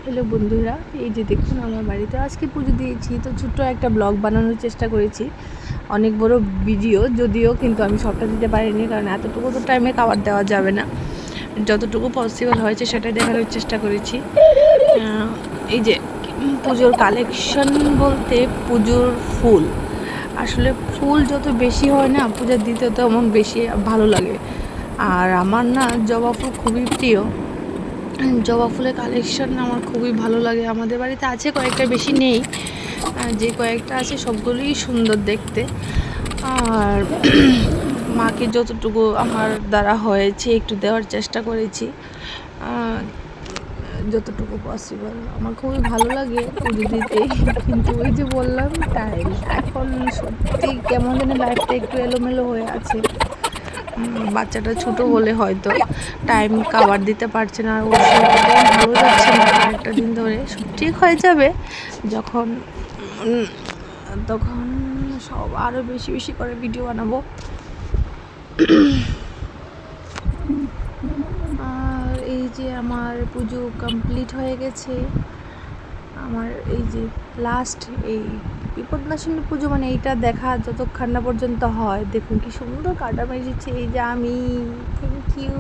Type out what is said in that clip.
Hello বন্ধুরা, এই যে দেখুন আমার বাড়িতে আজকে পুজো দিয়েছি। তো ছোট্ট একটা ব্লগ বানানোর চেষ্টা করেছি, অনেক বড় ভিডিও যদিও, কিন্তু আমি সবটা দিতে পারিনি কারণ এতটুকু তো টাইমে খাবার দেওয়া যাবে না। যতটুকু পসিবল হয়েছে সেটাই দেখানোর চেষ্টা করেছি। এই যে পুজোর কালেকশন বলতে পুজোর ফুল, আসলে ফুল যত বেশি হয় না পূজা দিতে তেমন বেশি ভালো লাগে। আর আমার না জবা ফুল খুবই প্রিয়। জবা ফুলের কালেকশন আমার খুবই ভালো লাগে। আমাদের বাড়িতে আছে কয়েকটা, বেশি নেই, যে কয়েকটা আছে সবগুলোই সুন্দর দেখতে। আর মাকে যতটুকু আমার দ্বারা হয়েছে একটু দেওয়ার চেষ্টা করেছি, যতটুকু পসিবল। আমার খুবই ভালো লাগে পুজো দিতে, কিন্তু ওই যে বললাম টাইম এখন সত্যি কেমন যেন লাইফটা একটু এলোমেলো হয়ে আছে। বাচ্চাটা ছোট বলে হয়তো টাইম কাভার দিতে পারছে না, ওর শরীরটা ভালো যাচ্ছে না একটা দিন ধরে। সব ঠিক হয়ে যাবে যখন, তখন সব আরও বেশি বেশি করে ভিডিও বানাবো। আর এই যে আমার পুজো কমপ্লিট হয়ে গেছে। আমার এই যে লাস্ট এই বিপদনাশিনী পুজো, মানে এইটা দেখা যতক্ষণ না পর্যন্ত হয়। দেখুন কি সুন্দর কাটা মেরেছে এই যে আমি। Thank you.